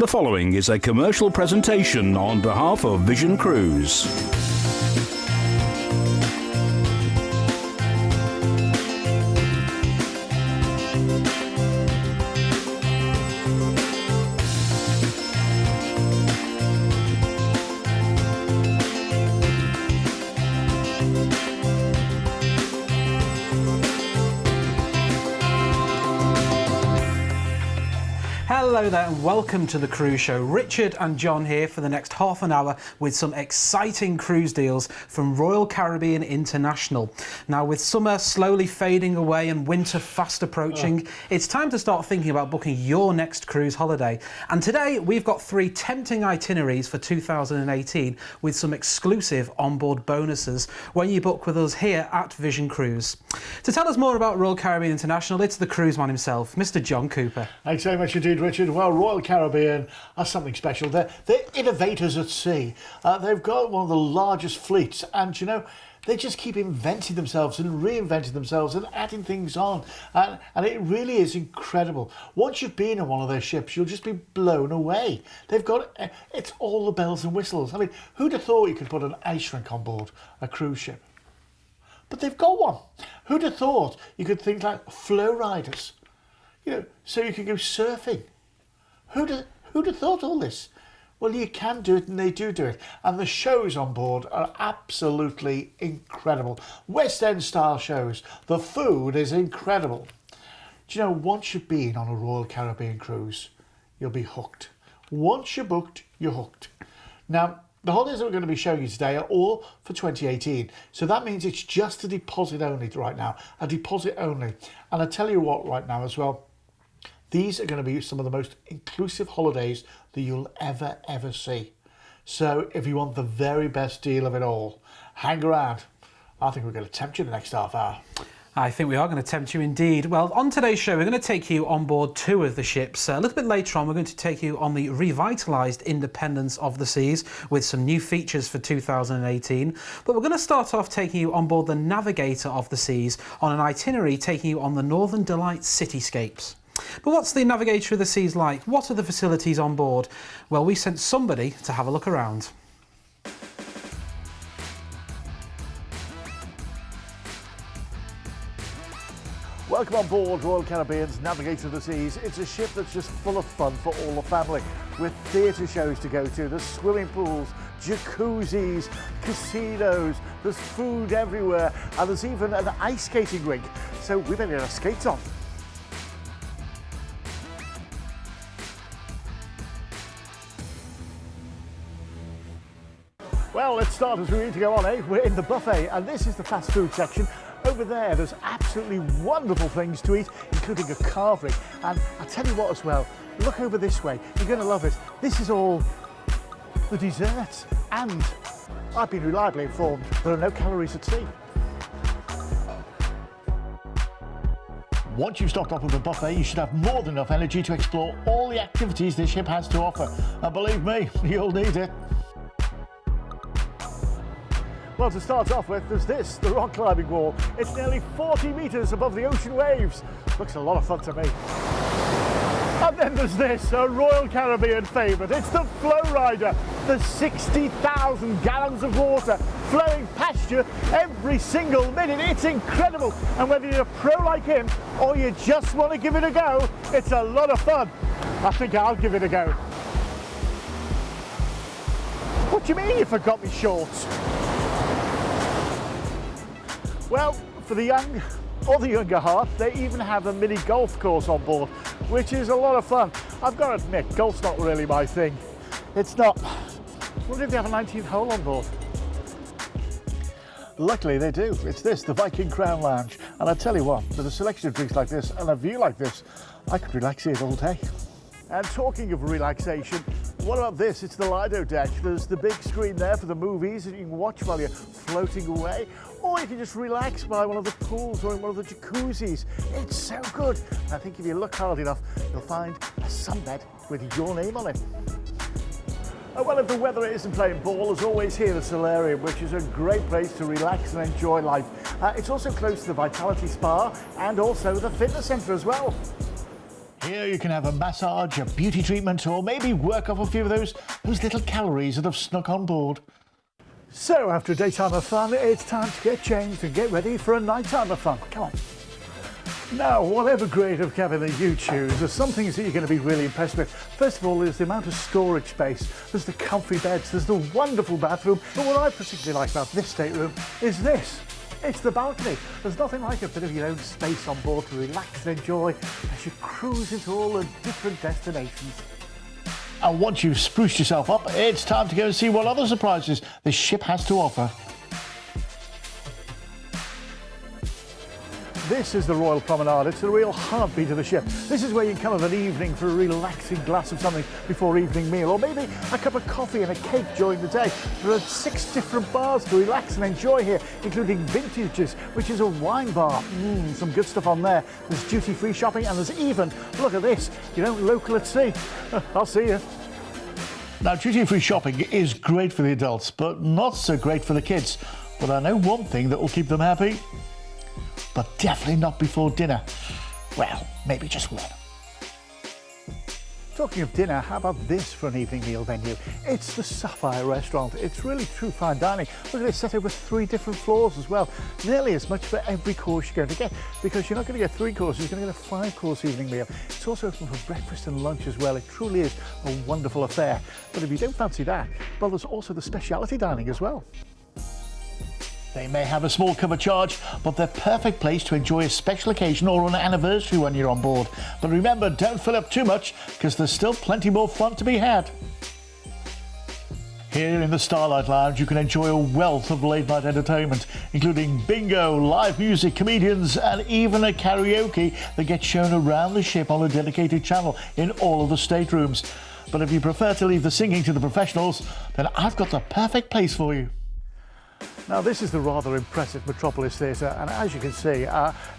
The following is a commercial presentation on behalf of Vision Cruise. Hello there and welcome to the Cruise Show. Richard and John here for the next half an hour with some exciting cruise deals from Royal Caribbean International. Now, with summer slowly fading away and winter fast approaching, it's time to start thinking about booking your next cruise holiday. And today we've got 3 tempting itineraries for 2018 with some exclusive onboard bonuses when you book with us here at Vision Cruise. To tell us more about Royal Caribbean International, it's the cruise man himself, Mr. John Cooper. Thanks so much indeed, Richard. Well, Royal Caribbean are something special. They're innovators at sea. They've got one of the largest fleets, and you know, they just keep inventing themselves and reinventing themselves and adding things on. And it really is incredible. Once you've been on one of their ships, you'll just be blown away. They've got, it's all the bells and whistles. I mean, who'd have thought you could put an ice rink on board a cruise ship? But they've got one. Who'd have thought you could think like flow riders? You know, so you could go surfing. Who'd have thought all this? Well, you can do it, and they do it. And the shows on board are absolutely incredible. West End style shows. The food is incredible. Do you know, once you've been on a Royal Caribbean cruise, you'll be hooked. Once you're booked, you're hooked. Now, the holidays that we're going to be showing you today are all for 2018. So that means it's just a deposit only right now. A deposit only. And I tell you what right now as well, these are going to be some of the most inclusive holidays that you'll ever see. So if you want the very best deal of it all, hang around. I think we're going to tempt you the next half hour. I think we are going to tempt you indeed. Well, on today's show, we're going to take you on board 2 of the ships. A little bit later on, we're going to take you on the revitalised Independence of the Seas with some new features for 2018. But we're going to start off taking you on board the Navigator of the Seas on an itinerary taking you on the Northern Delights cityscapes. But what's the Navigator of the Seas like? What are the facilities on board? Well, we sent somebody to have a look around. Welcome on board Royal Caribbean's Navigator of the Seas. It's a ship that's just full of fun for all the family, with theatre shows to go to, there's swimming pools, jacuzzis, casinos, there's food everywhere, and there's even an ice skating rink. So we better get our skates on. Well, let's start as we need to go on, eh? We're in the buffet, and this is the fast food section. Over there's absolutely wonderful things to eat, including a carvery. And I tell you what as well, look over this way, you're going to love it. This is all the desserts, and I've been reliably informed there are no calories at sea. Once you've stocked up with the buffet, you should have more than enough energy to explore all the activities this ship has to offer. And believe me, you'll need it. Well, to start off with, there's this, the rock climbing wall. It's nearly 40 metres above the ocean waves. Looks a lot of fun to me. And then there's this, a Royal Caribbean favourite. It's the Flow Rider. There's 60,000 gallons of water flowing past you every single minute. It's incredible. And whether you're a pro like him or you just want to give it a go, it's a lot of fun. I think I'll give it a go. What do you mean you forgot me shorts? Well, for the young or the younger heart, they even have a mini golf course on board, which is a lot of fun. I've got to admit, golf's not really my thing. It's not. I wonder if they have a 19th hole on board. Luckily they do. It's this, the Viking Crown Lounge. And I tell you what, with a selection of drinks like this and a view like this, I could relax here all day. And talking of relaxation, what about this? It's the Lido deck. There's the big screen there for the movies that you can watch while you're floating away, or you can just relax by one of the pools or in one of the jacuzzis. It's so good. And I think if you look hard enough, you'll find a sunbed with your name on it. Well, if the weather isn't playing ball, as always here, the Solarium, which is a great place to relax and enjoy life. It's also close to the Vitality Spa and also the fitness centre as well. Here you can have a massage, a beauty treatment, or maybe work off a few of those little calories that have snuck on board. So after a daytime of fun, it's time to get changed and get ready for a nighttime of fun. Come on. Now, whatever grade of cabin that you choose, there's some things that you're going to be really impressed with. First of all, there's the amount of storage space, there's the comfy beds, there's the wonderful bathroom, but what I particularly like about this stateroom is this. It's the balcony. There's nothing like a bit of your own space on board to relax and enjoy as you cruise into all the different destinations. And once you've spruced yourself up, it's time to go and see what other surprises this ship has to offer. This is the Royal Promenade. It's the real heartbeat of the ship. This is where you can come of an evening for a relaxing glass of something before evening meal, or maybe a cup of coffee and a cake during the day. There are 6 different bars to relax and enjoy here, including Vintages, which is a wine bar. Some good stuff on there. There's duty-free shopping, and there's even, look at this, local at sea. I'll see you. Now, duty-free shopping is great for the adults, but not so great for the kids. But I know one thing that will keep them happy. But definitely not before dinner. Well, maybe just one. Talking of dinner, how about this for an evening meal venue? It's the Sapphire Restaurant. It's really true fine dining. Look at it, set over 3 different floors as well. Nearly as much for every course you're going to get, because you're not going to get 3 courses, you're going to get a 5-course evening meal. It's also open for breakfast and lunch as well. It truly is a wonderful affair. But if you don't fancy that, well, there's also the specialty dining as well. They may have a small cover charge, but they're a perfect place to enjoy a special occasion or an anniversary when you're on board. But remember, don't fill up too much, because there's still plenty more fun to be had. Here in the Starlight Lounge, you can enjoy a wealth of late-night entertainment, including bingo, live music, comedians, and even a karaoke that gets shown around the ship on a dedicated channel in all of the staterooms. But if you prefer to leave the singing to the professionals, then I've got the perfect place for you. Now, this is the rather impressive Metropolis Theatre, and as you can see,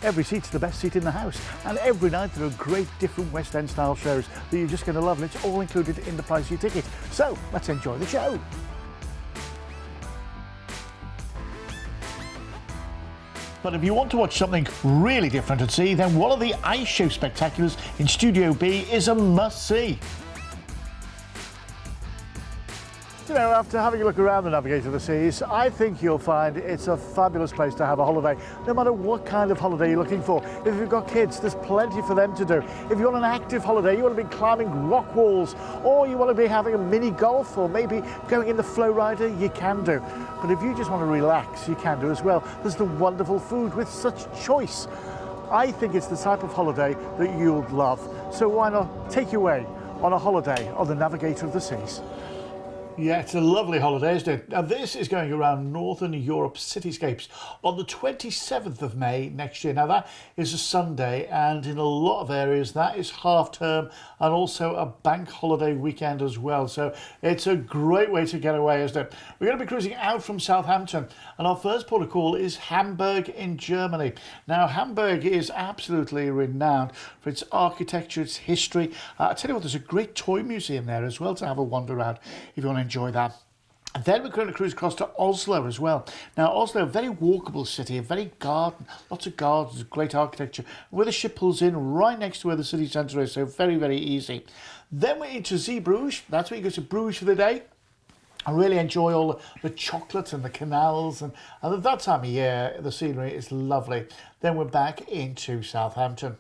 every seat's the best seat in the house, and every night there are great different West End style shows that you're just going to love, and it's all included in the price of your ticket. So let's enjoy the show. But if you want to watch something really different at sea, then one of the ice show spectaculars in Studio B is a must-see. After having a look around the Navigator of the Seas, I think you'll find it's a fabulous place to have a holiday, no matter what kind of holiday you're looking for. If you've got kids, there's plenty for them to do. If you want an active holiday, you want to be climbing rock walls, or you want to be having a mini golf, or maybe going in the Flow Rider, you can do. But if you just want to relax, you can do as well. There's the wonderful food with such choice. I think it's the type of holiday that you'll love. So why not take you away on a holiday on the Navigator of the Seas? Yeah, it's a lovely holiday, isn't it? Now, this is going around Northern Europe cityscapes on the 27th of May next year. Now, that is a Sunday, and in a lot of areas, that is half term and also a bank holiday weekend as well. So it's a great way to get away, isn't it? We're going to be cruising out from Southampton, and our first port of call is Hamburg in Germany. Now, Hamburg is absolutely renowned for its architecture, its history. I tell you what, there's a great toy museum there as well to have a wander around if you want to enjoy that. And then we're going to cruise across to Oslo as well. Now, Oslo, a very walkable city, a very garden, lots of gardens, great architecture, where the ship pulls in right next to where the city centre is, so very, very easy. Then we're into Zeebrugge. That's where you go to Bruges for the day. I really enjoy all the chocolate and the canals, and at that time of year, the scenery is lovely. Then we're back into Southampton.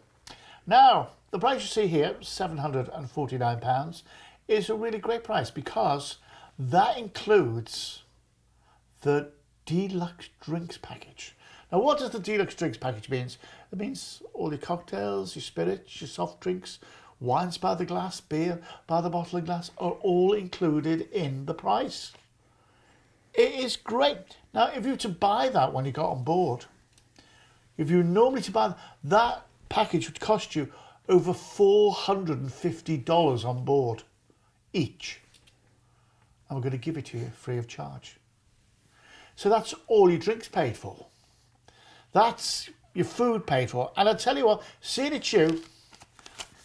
Now, the price you see here, £749, is a really great price because that includes the deluxe drinks package. Now, what does the deluxe drinks package mean? It means all your cocktails, your spirits, your soft drinks, wines by the glass, beer by the bottle and glass are all included in the price. It is great. Now, if you were to buy that when you got on board, if you were normally to buy that package would cost you over $450 on board each. And we're going to give it to you free of charge. So that's all your drinks paid for. That's your food paid for. And I tell you what, seeing it's you,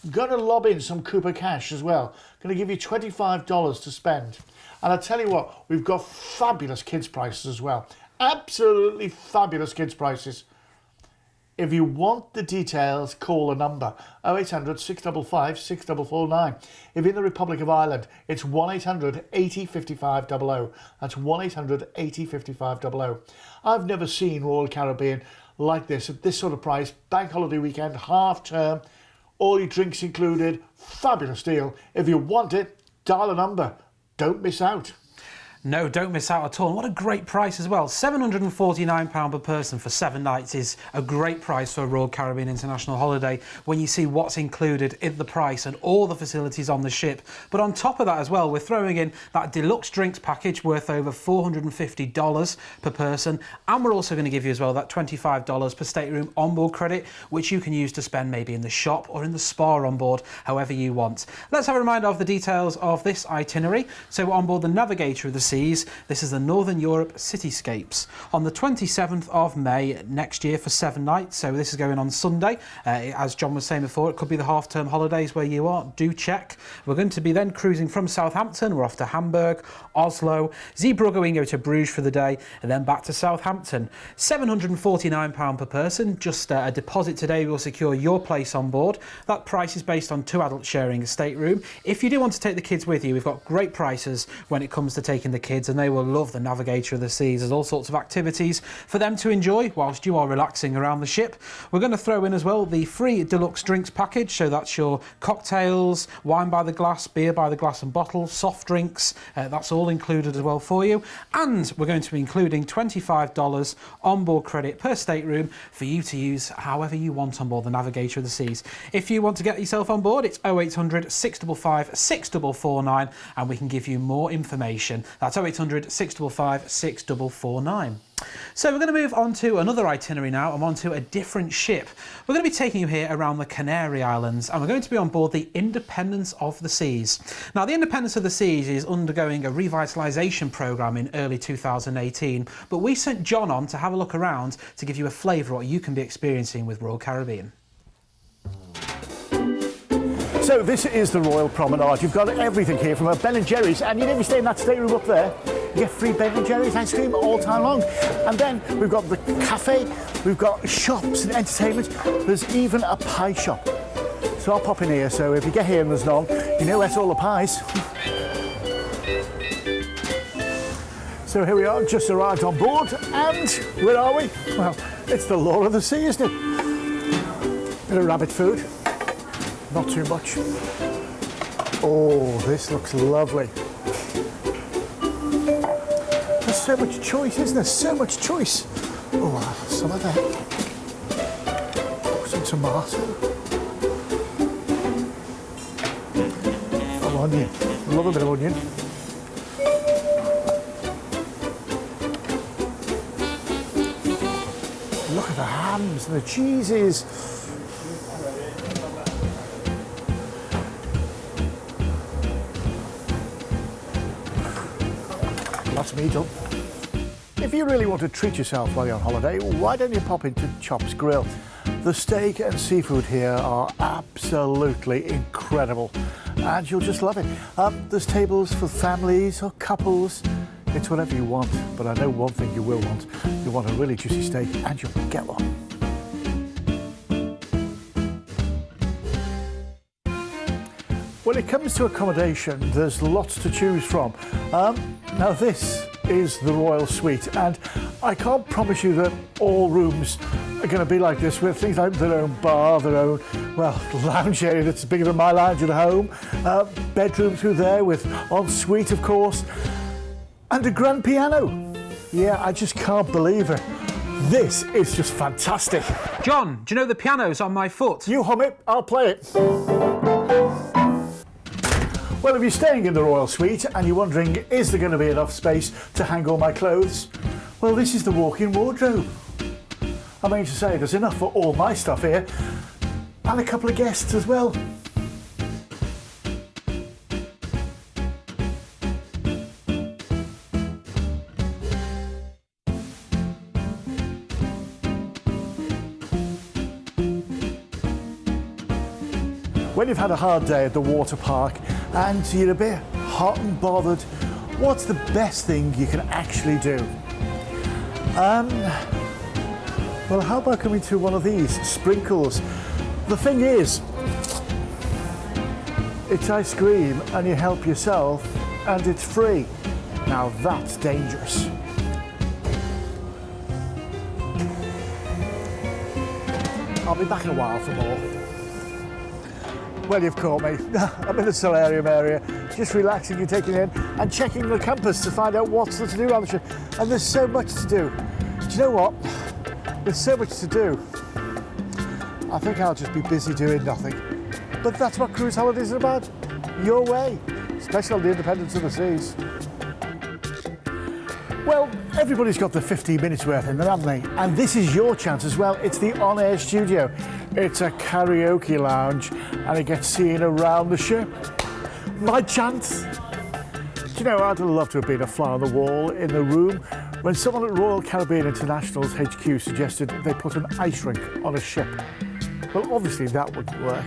I'm going to lob in some Cooper cash as well. Going to give you $25 to spend. And I tell you what, we've got fabulous kids prices as well. Absolutely fabulous kids prices. If you want the details, call a number 0800 655 6449. If you're in the Republic of Ireland, it's 1800 80 55 00. That's 1800 80 55 00. I've never seen Royal Caribbean like this, at this sort of price. Bank holiday weekend, half term, all your drinks included. Fabulous deal. If you want it, dial a number. Don't miss out. No, don't miss out at all. And what a great price as well. £749 per person for 7 nights is a great price for a Royal Caribbean International holiday when you see what's included in the price and all the facilities on the ship. But on top of that as well, we're throwing in that deluxe drinks package worth over $450 per person. And we're also going to give you as well that $25 per stateroom onboard credit, which you can use to spend maybe in the shop or in the spa on board, however you want. Let's have a reminder of the details of this itinerary. So we're on board the Navigator of the Seas. This is the Northern Europe Cityscapes on the 27th of May next year for 7 nights. So this is going on Sunday. As John was saying before, it could be the half-term holidays where you are. Do check. We're going to be then cruising from Southampton. We're off to Hamburg, Oslo, Zeebrugge, we can go to Bruges for the day, and then back to Southampton. £749 per person. Just a deposit today will secure your place on board. That price is based on 2 adults sharing a stateroom. If you do want to take the kids with you, we've got great prices when it comes to taking the kids, and they will love the Navigator of the Seas. There's all sorts of activities for them to enjoy whilst you are relaxing around the ship. We're going to throw in as well the free deluxe drinks package, so that's your cocktails, wine by the glass, beer by the glass and bottle, soft drinks, that's all included as well for you. And we're going to be including $25 onboard credit per stateroom for you to use however you want on board the Navigator of the Seas. If you want to get yourself on board, it's 0800 655 6449 and we can give you more information. That's 0800 655 6449. So we're going to move on to another itinerary now. I'm on to a different ship. We're going to be taking you here around the Canary Islands, and we're going to be on board the Independence of the Seas. Now, the Independence of the Seas is undergoing a revitalisation programme in early 2018, but we sent John on to have a look around to give you a flavour of what you can be experiencing with Royal Caribbean. So this is the Royal Promenade. You've got everything here from a Ben & Jerry's, and you never stay in that stateroom up there. You get free Ben & Jerry's ice cream all time long. And then we've got the cafe, we've got shops and entertainment. There's even a pie shop. So I'll pop in here, so if you get here and there's none, you know where's all the pies. So here we are, just arrived on board, and where are we? Well, it's the Law of the Sea, isn't it? Bit of rabbit food. Not too much. Oh, this looks lovely. There's so much choice, isn't there? So much choice. Oh, I'll have some of that. Oh, some tomato. Oh, onion. Love a bit of onion. Look at the hams and the cheeses. Lots of meat up. If you really want to treat yourself while you're on holiday, why don't you pop into Chops Grill? The steak and seafood here are absolutely incredible and you'll just love it. There's tables for families or couples. It's whatever you want, but I know one thing you will want. You want a really juicy steak and you'll get one. When it comes to accommodation, there's lots to choose from. Now this is the Royal Suite, and I can't promise you that all rooms are going to be like this, with things like their own bar, their own, well, lounge area that's bigger than my lounge at home, bedroom through there with ensuite, of course, and a grand piano. Yeah, I just can't believe it. This is just fantastic. John, do you know the piano's on my foot? You hum it, I'll play it. Well, if you're staying in the Royal Suite and you're wondering, is there going to be enough space to hang all my clothes? Well, this is the walk-in wardrobe. I mean to say, there's enough for all my stuff here, and a couple of guests as well. When you've had a hard day at the water park and you're a bit hot and bothered, what's the best thing you can actually do? Well, how about coming to one of these sprinkles? The thing is, it's ice cream and you help yourself and it's free. Now that's dangerous. I'll be back in a while for more. Well, you've caught me. I'm in the solarium area, just relaxing and taking in and checking the compass to find out what's there to do around the ship. And there's so much to do. Do you know what? There's so much to do. I think I'll just be busy doing nothing. But that's what cruise holidays are about. Your way, especially on the independence of the seas. Well, everybody's got the 15 minutes worth in them, haven't they? And this is your chance as well. It's the On Air Studio. It's a karaoke lounge and it gets seen around the ship. My chance. Do you know, I'd love to have been a fly on the wall in the room when someone at Royal Caribbean International's HQ suggested they put an ice rink on a ship. Well, obviously that wouldn't work.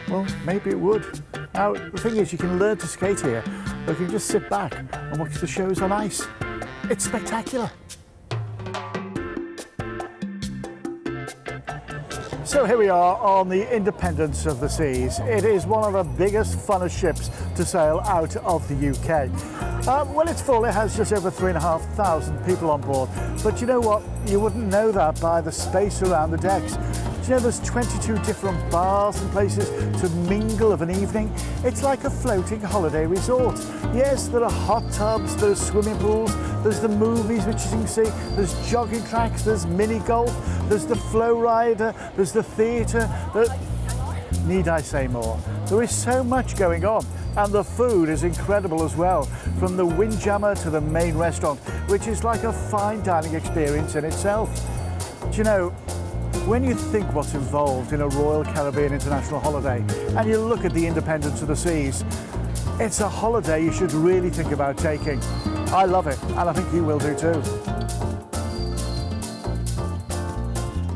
Well, maybe it would. Now, the thing is, you can learn to skate here, or you can just sit back and watch the shows on ice. It's spectacular. So here we are on the Independence of the Seas. It is one of the biggest, funnest ships to sail out of the UK. Well, it's full. It has just over 3,500 people on board. But you know what? You wouldn't know that by the space around the decks. Do you know there's 22 different bars and places to mingle of an evening? It's like a floating holiday resort. Yes, there are hot tubs, there's swimming pools, there's the movies which you can see, there's jogging tracks, there's mini golf, there's the flow rider, there's the theatre. Need I say more? There is so much going on, and the food is incredible as well, from the Windjammer to the main restaurant, which is like a fine dining experience in itself. Do you know, when you think what's involved in a Royal Caribbean International holiday, and you look at the Independence of the Seas, it's a holiday you should really think about taking. I love it, and I think you will do too.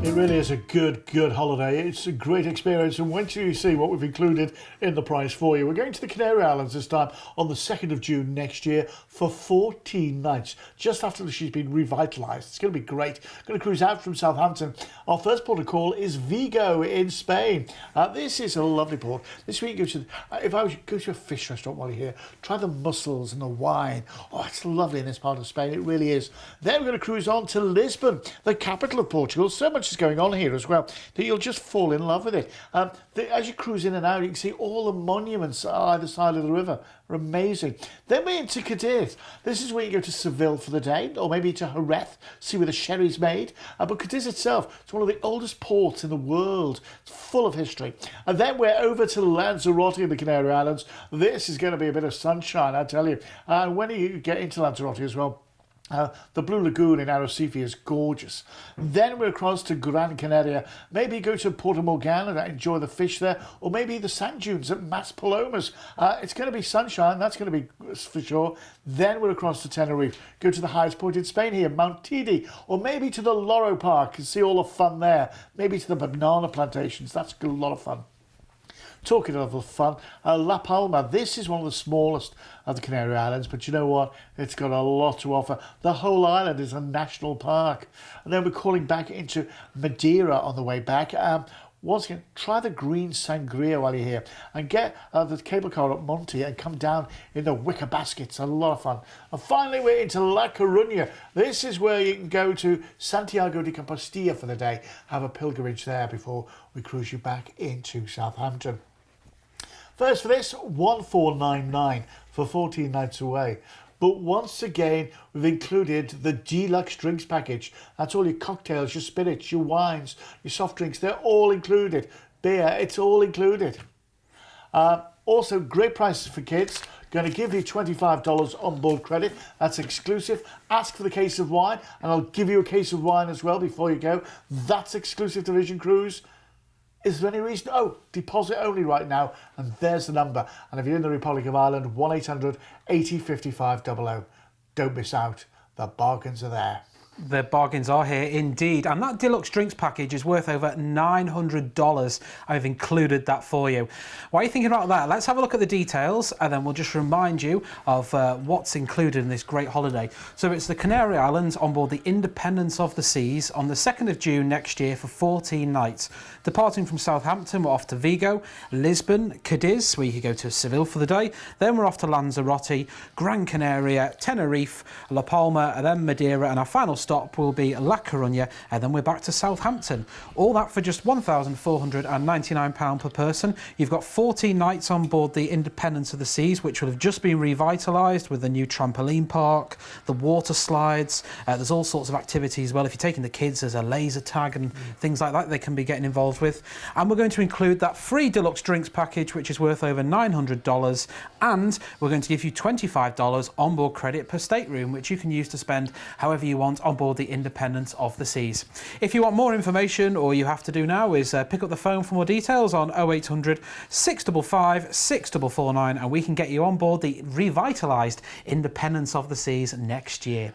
It really is a good holiday. It's a great experience, and wait till you see what we've included in the price for you. We're going to the Canary Islands this time on the 2nd of June next year for 14 nights, just after she's been revitalised. It's going to be great. Going to cruise out from Southampton. Our first port of call is Vigo in Spain. This is a lovely port. This week, if I was go to a fish restaurant while you're here, try the mussels and the wine. Oh, it's lovely in this part of Spain. It really is. Then we're going to cruise on to Lisbon, the capital of Portugal. So much is going on here as well that you'll just fall in love with it. As you cruise in and out, you can see all the monuments on either side of the river. Are amazing. Then we're into Cadiz. This is where you go to Seville for the day, or maybe to Jerez, see where the sherry's made. But Cadiz itself, it's one of the oldest ports in the world. It's full of history. And then we're over to Lanzarote in the Canary Islands. This is going to be a bit of sunshine, I tell you. When you get into Lanzarote as well, the Blue Lagoon in Arrecife is gorgeous. Then we're across to Gran Canaria. Maybe go to Porto Morgana and enjoy the fish there, or maybe the sand dunes at Mas Palomas. It's going to be sunshine, that's going to be for sure. Then we're across to Tenerife. Go to the highest point in Spain here, Mount Tidi, or maybe to the Loro Park and see all the fun there. Maybe to the banana plantations, that's a lot of fun. Talking of fun, La Palma, this is one of the smallest of the Canary Islands, but you know what? It's got a lot to offer. The whole island is a national park. And then we're calling back into Madeira on the way back. Once again, try the green sangria while you're here and get the cable car up Monte and come down in the wicker baskets. A lot of fun. And finally, we're into La Coruña. This is where you can go to Santiago de Compostela for the day, have a pilgrimage there before we cruise you back into Southampton. First for this, 1499 for 14 nights away. But once again, we've included the deluxe drinks package. That's all your cocktails, your spirits, your wines, your soft drinks. They're all included. Beer, it's all included. Also, great prices for kids. Going to give you $25 on board credit. That's exclusive. Ask for the case of wine, and I'll give you a case of wine as well before you go. That's exclusive to Vision Cruise. Is there any reason? Oh, deposit only right now, and there's the number. And if you're in the Republic of Ireland, 1800 80 55 00. Don't miss out. The bargains are there. The bargains are here indeed, and that deluxe drinks package is worth over $900. I've included that for you. While you're thinking about that, let's have a look at the details, and then we'll just remind you of what's included in this great holiday. So it's the Canary Islands on board the Independence of the Seas on the 2nd of June next year for 14 nights. Departing from Southampton, we're off to Vigo, Lisbon, Cadiz, where you could go to Seville for the day. Then we're off to Lanzarote, Gran Canaria, Tenerife, La Palma, and then Madeira, and our final stop will be La Coruña, and then we're back to Southampton. All that for just £1,499 per person. You've got 14 nights on board the Independence of the Seas, which will have just been revitalised with the new trampoline park, the water slides. There's all sorts of activities as well. If you're taking the kids, there's a laser tag and things like that they can be getting involved with. And we're going to include that free deluxe drinks package, which is worth over $900, and we're going to give you $25 onboard credit per stateroom, which you can use to spend however you want on board the Independence of the Seas. If you want more information, all you have to do now is pick up the phone for more details on 0800 655 6449, and we can get you on board the revitalised Independence of the Seas next year.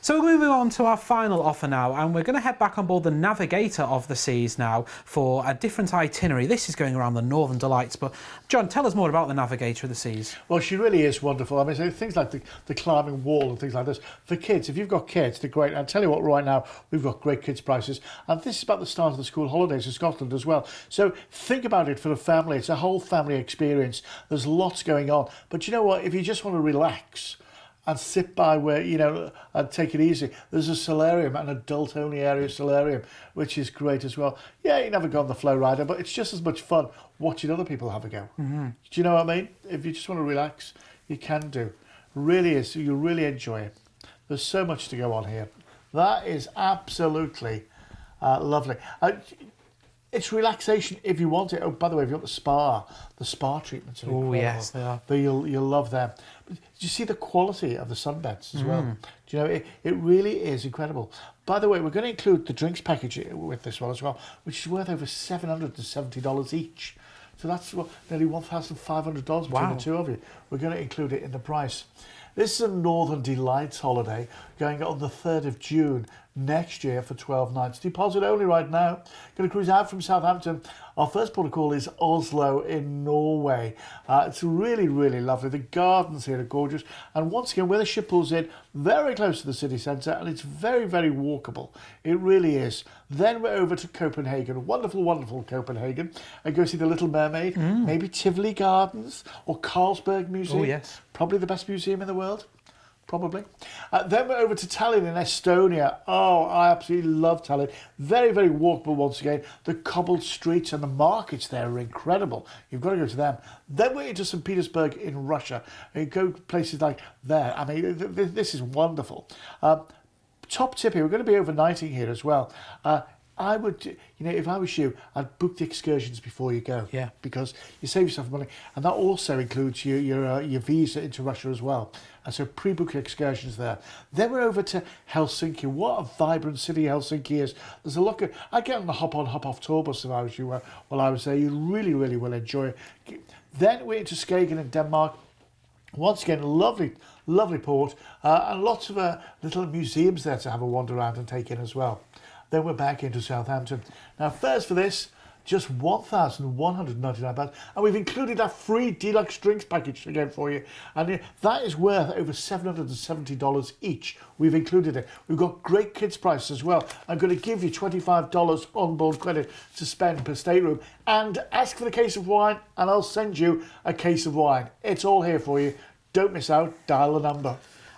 So we're moving on to our final offer now, and we're going to head back on board the Navigator of the Seas now for a different itinerary. This is going around the Northern Delights, but John, tell us more about the Navigator of the Seas. Well, she really is wonderful. I mean, so things like the climbing wall and things like this. For kids, if you've got kids, they're great. I'll tell you what, right now, we've got great kids' prices. And this is about the start of the school holidays in Scotland as well. So think about it for the family. It's a whole family experience. There's lots going on. But you know what? If you just want to relax and sit by where, you know, and take it easy, there's a solarium, an adult-only area solarium, which is great as well. Yeah, you never go on the flow rider, but it's just as much fun watching other people have a go. Do you know what I mean? If you just want to relax, you can do. Really is. You'll really enjoy it. There's so much to go on here. That is absolutely lovely. It's relaxation if you want it. Oh, by the way, if you want the spa treatments are incredible. Oh, yes, they are. But you'll love them. But do you see the quality of the sunbeds as well? Do you know, it really is incredible. By the way, we're going to include the drinks package with this one as well, which is worth over $770 each. So that's nearly $1,500 between the two of you. We're going to include it in the price. This is a Northern Delights holiday going on the 3rd of June next year for 12 nights. Deposit only right now. Going to cruise out from Southampton. Our first port of call is Oslo in Norway. It's really, really lovely. The gardens here are gorgeous. And once again, where the ship pulls in, very close to the city centre, and it's very, very walkable. It really is. Then we're over to Copenhagen. Wonderful, wonderful Copenhagen. And go see the Little Mermaid, maybe Tivoli Gardens or Carlsberg Museum. Oh, yes. Probably the best museum in the world. Probably. Then we're over to Tallinn in Estonia. Oh, I absolutely love Tallinn. Very, very walkable once again. The cobbled streets and the markets there are incredible. You've got to go to them. Then we're into St. Petersburg in Russia. And go places like there. I mean, this is wonderful. Top tip here, we're going to be overnighting here as well. I would, you know, if I was you, I'd book the excursions before you go. Yeah. Because you save yourself money. And that also includes your visa into Russia as well. And so pre-book excursions there. Then we're over to Helsinki. What a vibrant city Helsinki is. There's a look at, I'd get on the hop-on, hop-off tour bus if I was you while I was there. You really, really will enjoy it. Then we're into Skagen in Denmark. Once again, lovely, lovely port. And lots of little museums there to have a wander around and take in as well. Then we're back into Southampton. Now, first for this, just £1,199. And we've included that free deluxe drinks package again for you. And that is worth over $770 each. We've included it. We've got great kids' prices as well. I'm going to give you $25 onboard credit to spend per stateroom. And ask for the case of wine, and I'll send you a case of wine. It's all here for you. Don't miss out. Dial the number.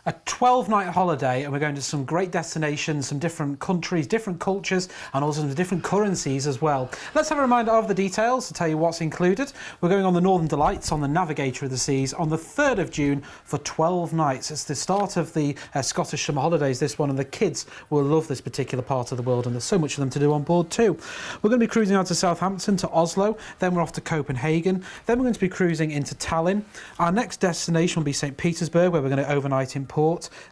A 12-night holiday, and we're going to some great destinations, some different countries, different cultures, and also some different currencies as well. Let's have a reminder of the details to tell you what's included. We're going on the Northern Delights on the Navigator of the Seas on the 3rd of June for 12 nights. It's the start of the Scottish summer holidays, this one, and the kids will love this particular part of the world, and there's so much for them to do on board too. We're going to be cruising out to Southampton, to Oslo, then we're off to Copenhagen, then we're going to be cruising into Tallinn. Our next destination will be St. Petersburg, where we're going to overnight in port.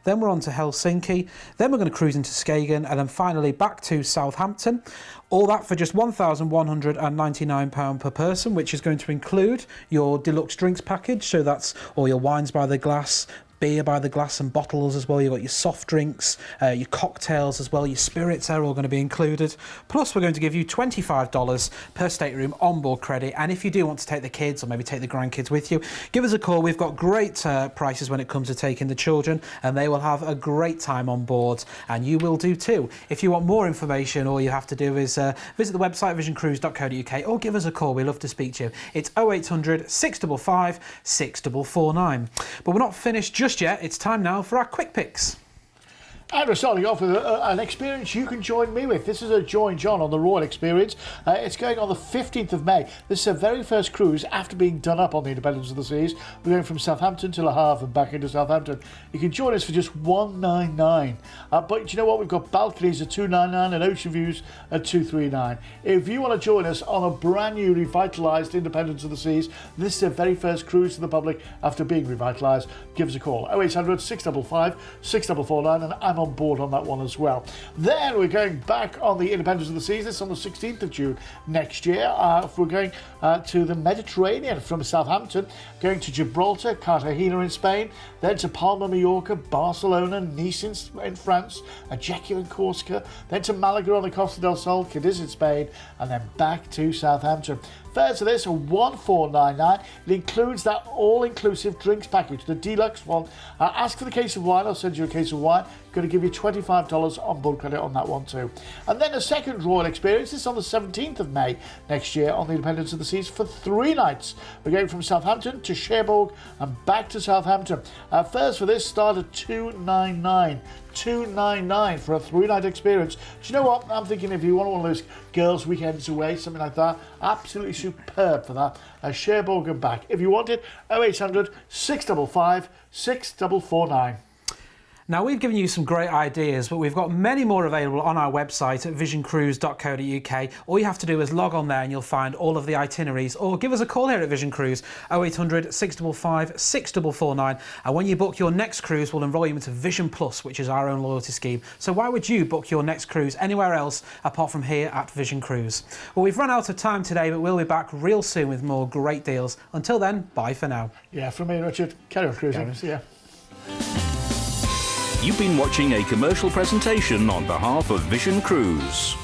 Then we're on to Helsinki, then we're going to cruise into Skagen, and then finally back to Southampton. All that for just £1,199 per person, which is going to include your deluxe drinks package. So that's all your wines by the glass, beer by the glass and bottles as well. You've got your soft drinks, your cocktails as well, your spirits are all going to be included. Plus, we're going to give you $25 per stateroom onboard credit. And if you do want to take the kids or maybe take the grandkids with you, give us a call. We've got great prices when it comes to taking the children, and they will have a great time on board, and you will do too. If you want more information, all you have to do is visit the website visioncruise.co.uk or give us a call. We love to speak to you. It's 0800 655 6449. But we're not finished just yet. It's time now for our quick picks. And we're starting off with an experience you can join me with. This is a Join John on the Royal Experience. It's going on the 15th of May. This is our very first cruise after being done up on the Independence of the Seas. We're going from Southampton to Le Havre and back into Southampton. You can join us for just $199. But you know what? We've got balconies at $299 and ocean views at $239. If you want to join us on a brand new revitalised Independence of the Seas, this is our very first cruise to the public after being revitalised, give us a call. 0800 655 6449, and I'm on board on that one as well. Then we're going back on the Independence of the Seas. This is on the 16th of June next year. We're going to the Mediterranean from Southampton, going to Gibraltar, Cartagena in Spain, then to Palma, Mallorca, Barcelona, Nice in France, Ajaccio in Corsica, then to Malaga on the Costa del Sol, Cadiz in Spain, and then back to Southampton. Fares for this are $1499. It includes that all-inclusive drinks package, the deluxe one. Ask for the case of wine, I'll send you a case of wine. Going to give you $25 on board credit on that one too. And then a second Royal Experience. This is on the 17th of May next year on the Independence of the Seas for 3 nights. We're going from Southampton to Cherbourg and back to Southampton. Fares for this start at $299. $299 for a 3-night experience. Do you know what? I'm thinking if you want one of those girls' weekends away, something like that, absolutely superb for that. Cherbourg and back. If you want it, 0800 655 6449. Now, we've given you some great ideas, but we've got many more available on our website at visioncruise.co.uk. All you have to do is log on there and you'll find all of the itineraries, or give us a call here at Vision Cruise, 0800 655 6449. And when you book your next cruise, we'll enrol you into Vision Plus, which is our own loyalty scheme. So why would you book your next cruise anywhere else apart from here at Vision Cruise? Well, we've run out of time today, but we'll be back real soon with more great deals. Until then, bye for now. Yeah, from me and Richard, carry on cruising. See ya. You've been watching a commercial presentation on behalf of Vision Cruise.